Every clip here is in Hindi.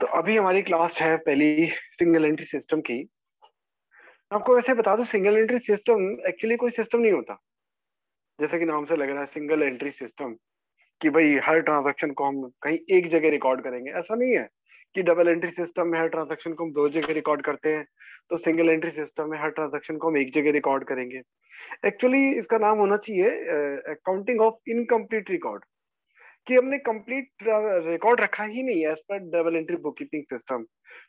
तो अभी हमारी क्लास है पहली सिंगल एंट्री सिस्टम की। आपको वैसे बता दो, सिंगल एंट्री सिस्टम एक्चुअली कोई सिस्टम नहीं होता, जैसे कि नाम से लग रहा है सिंगल एंट्री सिस्टम, कि भाई हर ट्रांजैक्शन को हम कहीं एक जगह रिकॉर्ड करेंगे। ऐसा नहीं है कि डबल एंट्री सिस्टम में हर ट्रांजैक्शन को हम दो जगह रिकॉर्ड करते हैं, तो सिंगल एंट्री सिस्टम में हर ट्रांजैक्शन को हम एक जगह रिकॉर्ड करेंगे। एक्चुअली इसका नाम होना चाहिए अकाउंटिंग ऑफ इनकम्प्लीट रिकॉर्ड, कि हमने कंप्लीट रिकॉर्ड रखा ही नहीं है एज पर double entry book keeping system.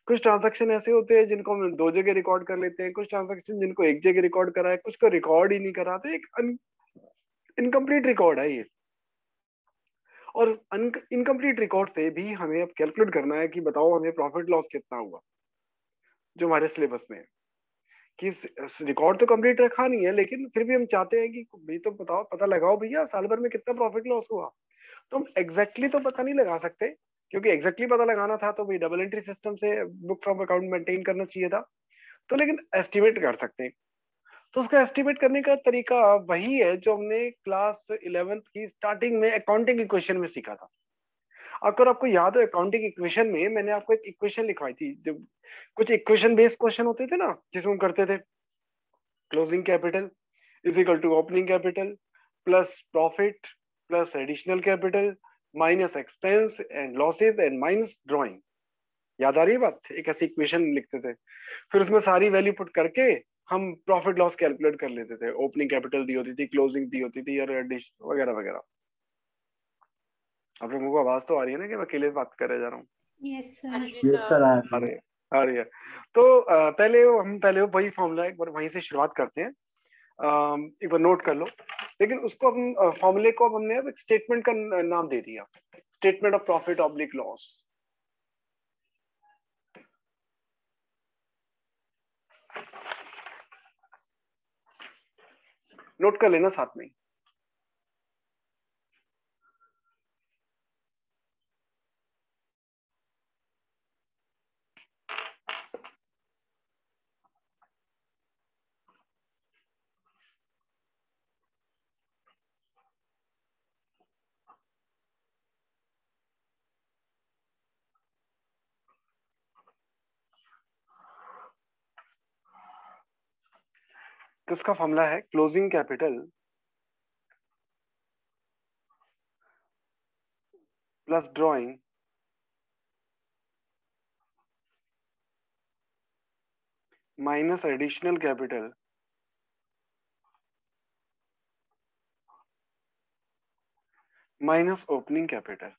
कुछ ट्रांजैक्शन ऐसे होते हैं जिनको हम दो जगह रिकॉर्ड कर लेते हैं, कुछ ट्रांजैक्शन जिनको एक जगह रिकॉर्ड करा है, कुछ को रिकॉर्ड ही नहीं करा, तो एक इनकम्प्लीट रिकॉर्ड है ये। और इनकम्प्लीट रिकॉर्ड से भी हमें अब कैलकुलेट करना है कि बताओ हमें प्रॉफिट लॉस कितना हुआ, जो हमारे सिलेबस में है। कि रिकॉर्ड तो कंप्लीट रखा नहीं है, लेकिन फिर भी हम चाहते हैं कि भाई तो बताओ, पता लगाओ भैया साल भर में कितना प्रॉफिट लॉस हुआ। तो हम एग्जैक्टली तो पता नहीं लगा सकते, क्योंकि एग्जैक्टली पता लगाना था तो भाई डबल एंट्री सिस्टम से बुक्स ऑफ अकाउंट मेंटेन करना चाहिए था। तो लेकिन एस्टिमेट कर सकते हैं। तो उसका एस्टिमेट करने का तरीका वही है जो हमने क्लास 11th की स्टार्टिंग में अकाउंटिंग इक्वेशन में सीखा था। अगर आपको याद हो, अकाउंटिंग इक्वेशन में मैंने आपको एक इक्वेशन लिखवाई थी, जब कुछ इक्वेशन बेस्ड क्वेश्चन होते थे ना, जिसमें हम करते थे closing capital is equal to opening capital plus profit plus additional capital minus expense and losses and minus drawing. याद आ रही है बात? एक ऐसी इक्वेशन लिखते थे, फिर उसमें सारी वैल्यू पुट करके हम प्रॉफिट लॉस कैलकुलेट कर लेते थे। ओपनिंग कैपिटल दी होती थी, क्लोजिंग दी होती थी, और एडिशन वगैरह वगैरह। आप लोगों को आवाज तो आ रही है ना कि मैं अकेले बात करे जा रहा हूँ? यस हाँ सर। जी यस सर, सर। आ रही है। अरे अरे, तो पहले वही फॉर्मूला एक बार वहीं से शुरुआत करते हैं। एक बार नोट कर लो। लेकिन उसको हम फॉर्मूले को अब हमने अब एक स्टेटमेंट का नाम दे दिया, statement of profit oblique loss. Note कर लेना साथ में। तो इसका फॉर्मूला है closing capital plus drawing minus additional capital minus opening capital.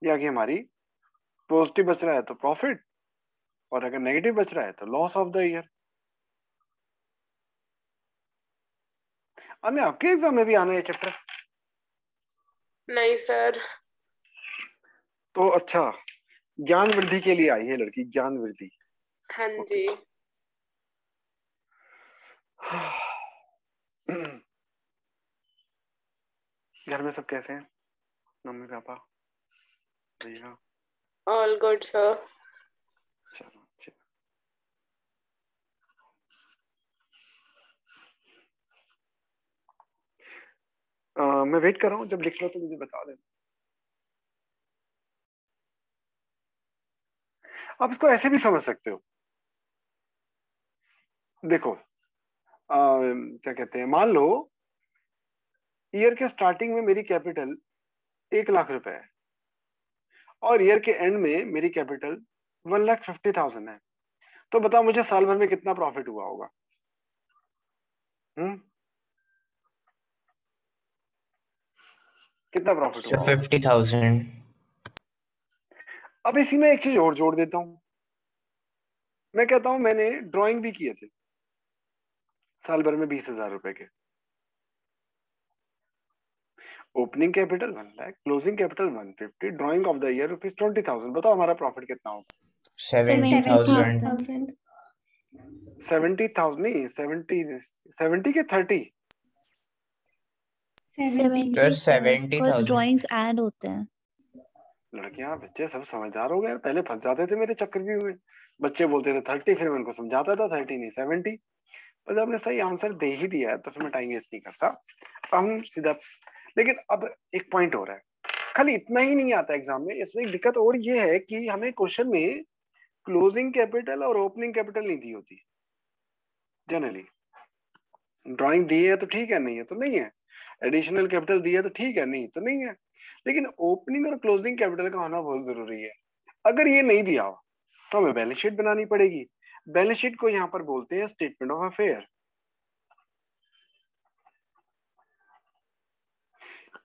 ये आगे हमारी पॉजिटिव बच रहा है तो प्रॉफिट, और अगर नेगेटिव बच रहा है तो लॉस ऑफ द ईयर। अब आपके एग्जाम में भी आना है चैप्टर? नहीं सर। तो अच्छा, ज्ञान वृद्धि के लिए आई है लड़की, ज्ञान वृद्धि। हाँ ओके। जी। घर में सब कैसे हैं? मम्मी पापा भैया? All good sir. चलो अच्छा। मैं वेट कर रहा हूँ, जब लिख लो तो मुझे बता देना। आप इसको ऐसे भी समझ सकते हो। देखो, क्या कहते हैं, मान लो ईयर के स्टार्टिंग में मेरी कैपिटल 1 लाख रुपए है, और ईयर के एंड में मेरी कैपिटल 1,50,000 है। तो बताओ मुझे साल भर में कितना प्रॉफिट हुआ होगा? हम्म, कितना प्रॉफिट हुआ होगा? 50,000। अब इसी में एक चीज और जोड़ देता हूँ। मैं कहता हूँ मैंने ड्राइंग भी किए थे साल भर में 20,000 रुपए के। Opening capital 1 lakh, closing capital 150, drying of the year ₹20,000। बताओ हमारा प्रॉफिट कितना होगा? 70,000। 70,000। 70,000 नहीं, 70 के 30। 70। सर कुछ 70,000। ड्राइंग्स ऐड होते हैं। लड़कियां बच्चे सब समझदार हो गए, पहले फंस जाते थे मेरे चक्कर भी हुए। बच्चे बोलते थे 30, फिर मैं उनको समझाता था 30 नहीं 70। जब आपने सही आंसर दे ही दिया है तो फिर मैं टाइम वेस्ट नहीं करता, हम सीधा। लेकिन अब एक पॉइंट हो रहा है, खाली इतना ही नहीं आता एग्जाम में, इसमें एक दिक्कत और ये है कि हमें क्वेश्चन में क्लोजिंग कैपिटल और ओपनिंग कैपिटल नहीं दी होती जनरली। ड्राइंग दी है तो ठीक है, नहीं है तो नहीं है। एडिशनल कैपिटल दी है तो ठीक है, नहीं तो नहीं है। लेकिन ओपनिंग और क्लोजिंग कैपिटल का होना बहुत जरूरी है। अगर ये नहीं दिया हो तो हमें बैलेंस शीट बनानी पड़ेगी। बैलेंस शीट को यहाँ पर बोलते हैं स्टेटमेंट ऑफ अफेयर।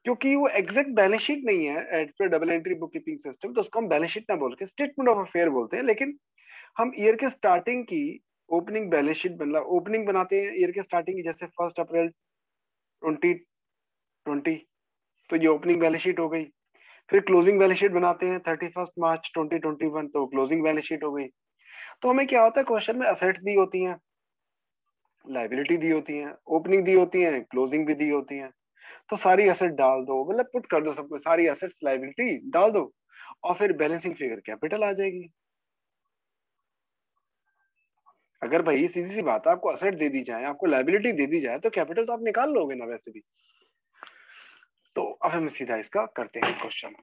क्योंकि वो एग्जैक्ट बैलेंस शीट नहीं है एज पर double entry book keeping system, तो उसको हम बैलेंस शीट ना बोल के स्टेटमेंट ऑफ अफेयर बोलते हैं। लेकिन हम ईयर के स्टार्टिंग की ओपनिंग बैलेंस शीट बना ओपनिंग बनाते हैं ईयर के स्टार्टिंग की, जैसे 1 अप्रैल 2020, तो ये ओपनिंग बैलेंस शीट हो गई। फिर क्लोजिंग बैलेंस शीट बनाते हैं 31 मार्च 2021, तो क्लोजिंग बैलेंस शीट हो गई। तो हमें क्या होता है, क्वेश्चन में असेट्स दी होती हैं, लाइबिलिटी दी होती हैं, ओपनिंग दी होती है, क्लोजिंग भी दी होती है। तो सारी एसेट डाल दो, मतलब पुट कर दो सबको, सारी एसेट्स लाइबिलिटी डाल दो, और फिर बैलेंसिंग फिगर कैपिटल आ जाएगी। अगर भाई सीधी सी बात है, आपको असेट दे दी जाए, आपको लाइबिलिटी दे दी जाए, तो कैपिटल तो आप निकाल लोगे ना वैसे भी। तो अब हम सीधा इसका करते हैं क्वेश्चन।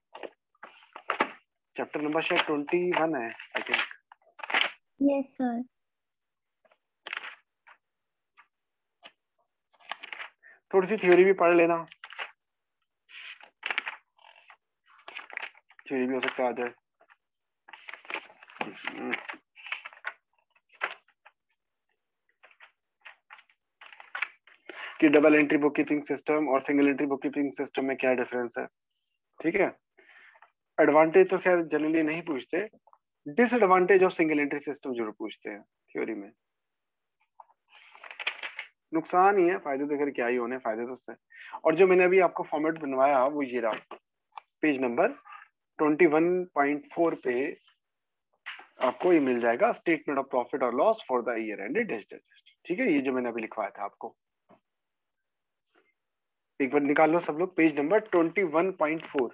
चैप्टर नंबर शायद 21 है आई थिंक। Yes sir. थोड़ी सी थ्योरी भी पढ़ लेना, थ्योरी भी हो सकता है आ जाए। कि double entry book keeping system और single entry book keeping system में क्या डिफरेंस है। ठीक है, एडवांटेज तो खैर जनरली नहीं पूछते, disadvantage of single entry system जरूर पूछते हैं थ्योरी में। नुकसान ही है, फायदे तो खैर क्या ही होने, फायदे तो उससे। और जो मैंने अभी आपको फॉर्मेट बनवाया वो ये रहा, पेज नंबर 21.4 पे आपको ये मिल जाएगा, स्टेटमेंट ऑफ प्रॉफिट और loss for the year ended dash dash. ठीक है, ये जो मैंने अभी लिखवाया था आपको, एक बार निकाल लो सब लोग, पेज नंबर 21.4,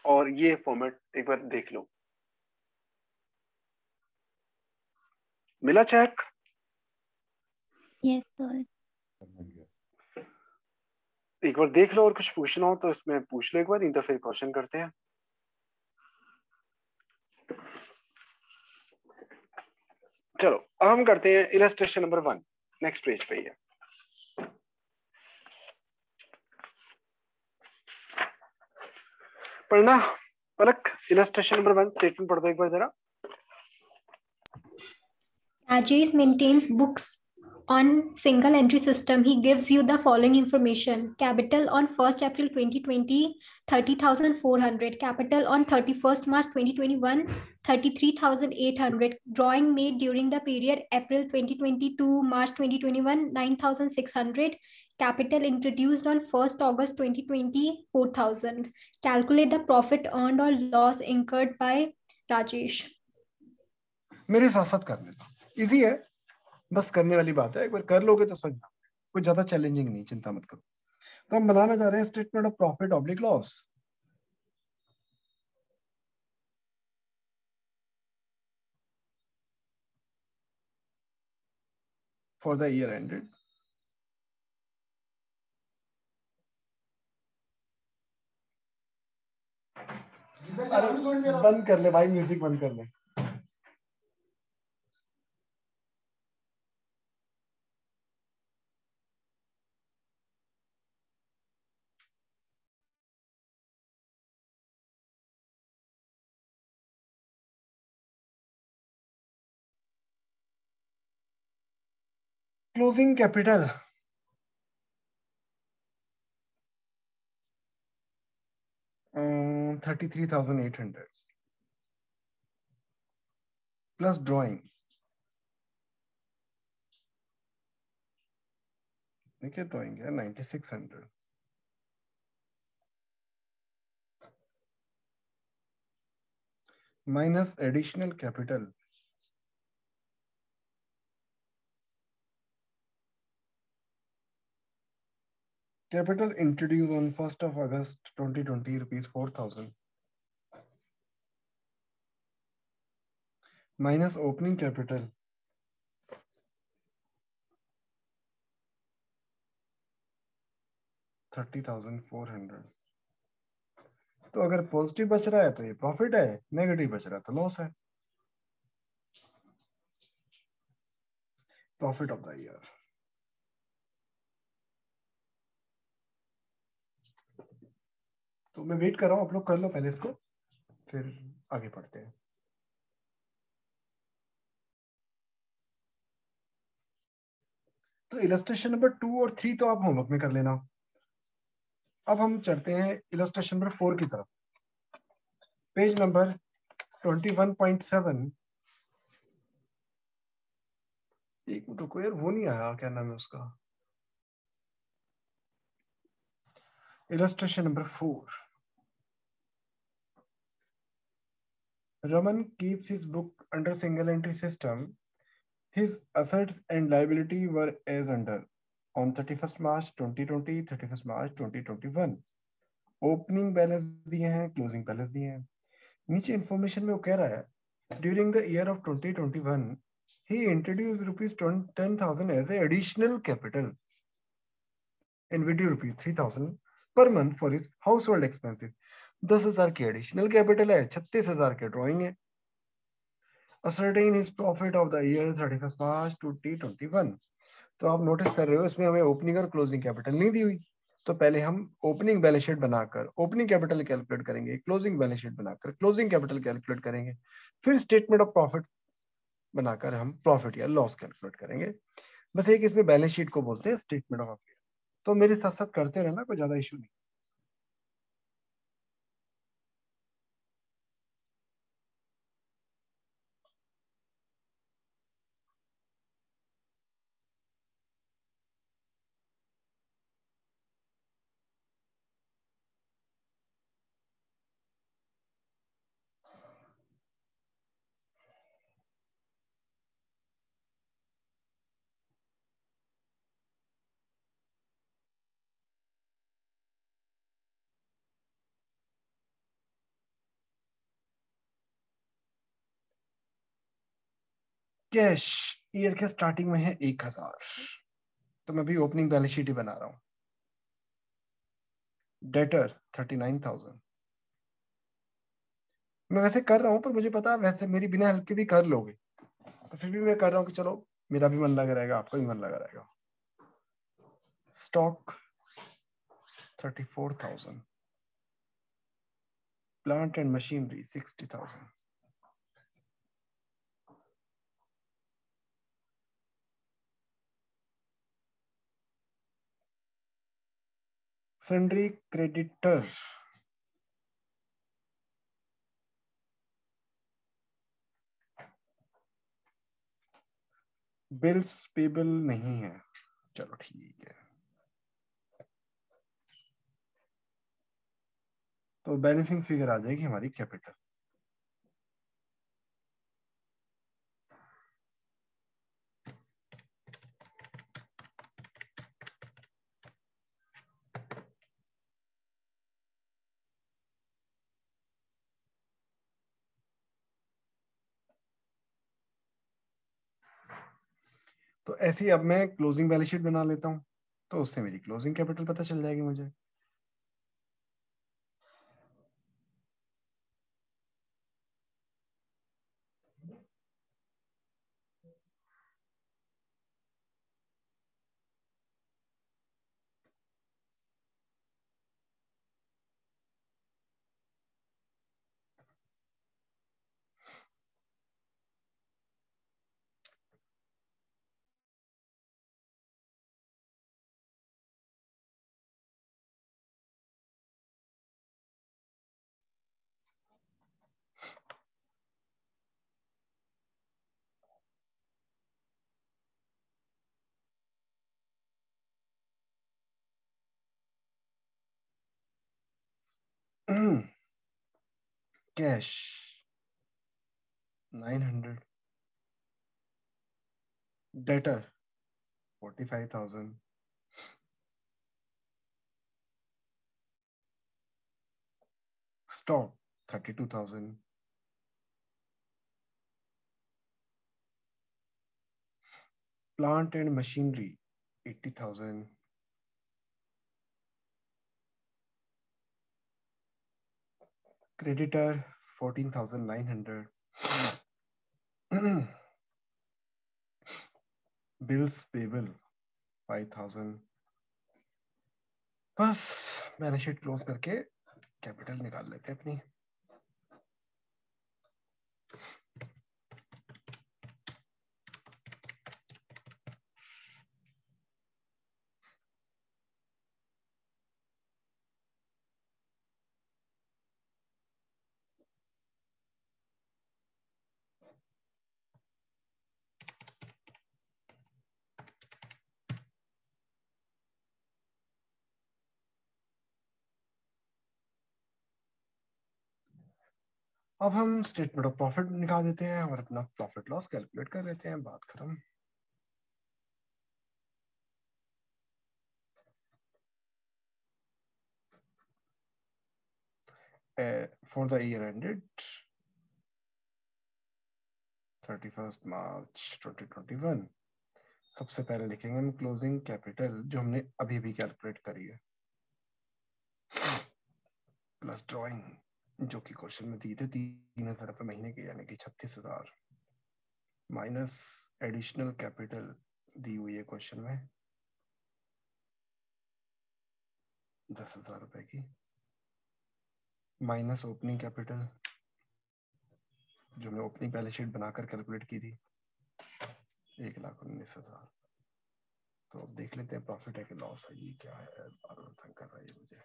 और ये फॉर्मेट एक बार देख लो। मिला चेक? Yes sir. एक बार देख लो, और कुछ पूछना हो तो इसमें पूछ लो एक बार, नहीं तो फिर क्वेश्चन करते हैं। चलो अब हम करते हैं इलस्ट्रेशन नंबर 1, नेक्स्ट पेज पे ही है। पढ़ना पलक, इलस्ट्रेशन नंबर 1 स्टेटमेंट पढ़ दो एक बार जरा। Rajesh maintains books on single entry system. He gives you the following information: capital on 1st April 2020, 30,400; capital on 31st March 2021, 33,800; drawing made during the period April 2020 to March 2021, 9,600; capital introduced on 1st August 2020, 4,000. Calculate the profit earned or loss incurred by Rajesh. मेरे साथ साथ कर लेना, इजी है, बस करने वाली बात है, एक बार कर लोगे तो समझना, कोई ज्यादा चैलेंजिंग नहीं, चिंता मत करो। तो हम बनाना चाह रहे हैं statement of profit oblique loss for the year ended. अरे बंद कर ले भाई, म्यूजिक बंद कर ले। क्लोजिंग कैपिटल 33,800 प्लस ड्रॉइंग, देखिए ड्रॉइंग है 9,600, minus additional capital capital introduced on 1st of August 2020 rupees 4,000, minus opening capital, $30,400। तो अगर पॉजिटिव बच रहा है तो ये प्रॉफिट है, नेगेटिव बच रहा है तो लॉस है। Profit of the year. तो मैं वेट कर रहा हूँ, आप लोग कर लो पहले इसको, फिर आगे पढ़ते हैं। तो इलस्ट्रेशन नंबर 2 और 3 तो आप होमवर्क में कर लेना। अब हम चलते हैं इलस्ट्रेशन नंबर 4 की तरफ। Page number 21.7। एक मिनट रुको यार, वो नहीं आया, क्या नाम है उसका? Illustration number 4। Raman keeps his book under single entry system. His assets and liability were as under on 31st March 2020, 31st March 2021. Opening balance दिए हैं, क्लोजिंग बैलेंस दिए हैं। नीचे इंफॉर्मेशन में वो कह रहा है during the year of 2021 he introduced rupees 10,000 as a additional capital and withdrew rupees 3,000 per month for his household expenses। 10,000 की एडिशनल कैपिटल है, 36,000 के ड्रॉइंग है। ascertain his profit of the year 31st March 2021। तो आप नोटिस कर रहे हो इसमें हमें ओपनिंग और क्लोजिंग कैपिटल नहीं दी हुई। तो पहले हम ओपनिंग बैलेंस शीट बनाकर ओपनिंग कैपिटल कैलकुलेट करेंगे, क्लोजिंग बैलेंस शीट बनाकर क्लोजिंग कैपिटल कैलकुलेट करेंगे, फिर स्टेटमेंट ऑफ प्रॉफिट बनाकर हम प्रॉफिट या लॉस कैलकुलेट करेंगे। बस एक इसमें बैलेंस शीट को बोलते हैं स्टेटमेंट ऑफ अफेयर। तो मेरे साथ साथ करते रहना, कोई ज्यादा इशू नहीं। कैश ईयर के स्टार्टिंग में है 1,000, तो मैं भी ओपनिंग बैलेंस शीट ही बना रहा हूँ। डेटर 39,000। मैं वैसे कर रहा हूँ पर मुझे पता है वैसे मेरी बिना हेल्प के भी कर लोगे, तो फिर भी मैं कर रहा हूँ कि चलो मेरा भी मन लगा रहेगा, आपका भी मन लगा रहेगा। Stock 34,000। Plant and machinery 60,000। Sundry creditor bills payable नहीं है, चलो ठीक है। तो बैलेंसिंग फिगर आ जाएगी हमारी कैपिटल। तो ऐसे ही अब मैं क्लोजिंग बैलेंस शीट बना लेता हूँ, तो उससे मेरी क्लोजिंग कैपिटल पता चल जाएगी मुझे। Cash 900। Debtor 45,000। Stock 32,000। Plant and machinery 80,000, creditor 14,900, bills payable 5,000. बस बैलेंस शीट क्लोज करके कैपिटल निकाल लेते हैं अपनी. अब हम स्टेटमेंट ऑफ प्रॉफिट निकाल देते हैं और अपना प्रॉफिट लॉस कैलकुलेट कर लेते हैं. बात खत्म. For the year ended 31st March 2021, सबसे पहले लिखेंगे हम क्लोजिंग कैपिटल जो हमने अभी भी कैलकुलेट करी है, प्लस ड्रॉइंग जो कि क्वेश्चन में दी थे 3,000 रुपए महीने के यानी कि 36,000, माइनस एडिशनल कैपिटल दी हुई है क्वेश्चन में 10,000 रुपए की, माइनस ओपनिंग कैपिटल जो हमने ओपनिंग बैलेंस शीट बनाकर कैलकुलेट की थी 1,19,000. तो अब देख लेते हैं प्रॉफिट है कि लॉस है. ये क्या है, बार बार तंग कर रहा है मुझे.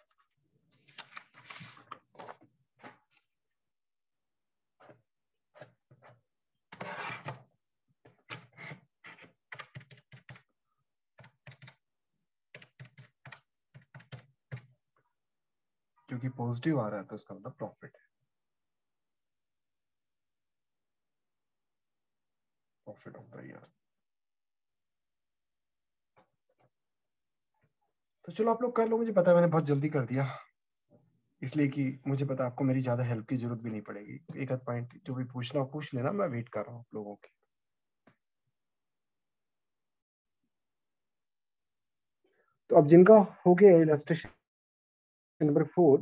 क्योंकि पॉजिटिव आ रहा है तो इसका मतलब प्रॉफिट है. Profit of the year. तो चलो आप लोग कर लो. मुझे पता है मैंने बहुत जल्दी कर दिया, इसलिए कि मुझे पता आपको मेरी ज्यादा हेल्प की जरूरत भी नहीं पड़ेगी. एक आध पॉइंट जो भी पूछना हो पूछ लेना, मैं वेट कर रहा हूँ आप लोगों की. तो अब जिनका हो गया इलस्ट्रेशन नंबर 4,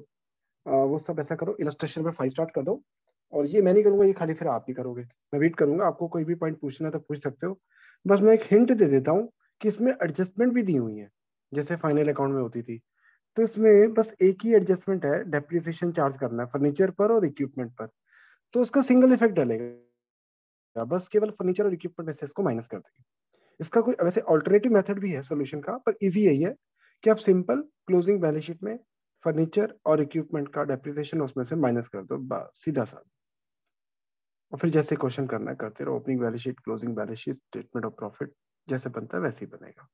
वो सब ऐसा करो, इलस्ट्रेशन नंबर 5 स्टार्ट कर दो. और ये मैं नहीं करूंगा, ये खाली फिर आप ही करोगे. मैं वेट करूंगा, आपको कोई भी पॉइंट पूछना तो पूछ सकते हो. बस मैं एक हिंट दे देता हूँ कि इसमें एडजस्टमेंट भी दी हुई है जैसे फाइनल अकाउंट में होती थी. तो इसमें बस एक ही एडजस्टमेंट है, डेप्रिसिएशन चार्ज करना है फर्नीचर पर और इक्विपमेंट पर. तो उसका सिंगल इफेक्ट डलेगा, बस केवल फर्नीचर और इक्विपमेंट में से इसको माइनस कर देंगे. इसका कोई वैसे ऑल्टरनेटिव मेथड भी है सोल्यूशन का, पर इजी यही है कि आप सिंपल क्लोजिंग बैलेंस शीट में फर्नीचर और इक्विपमेंट का डेप्रिसिएशन उसमें से माइनस कर दो, सीधा सा. और फिर जैसे क्वेश्चन करना है करते रहो. Opening balance sheet, closing balance sheet, statement of profit जैसे बनता है वैसे ही बनेगा.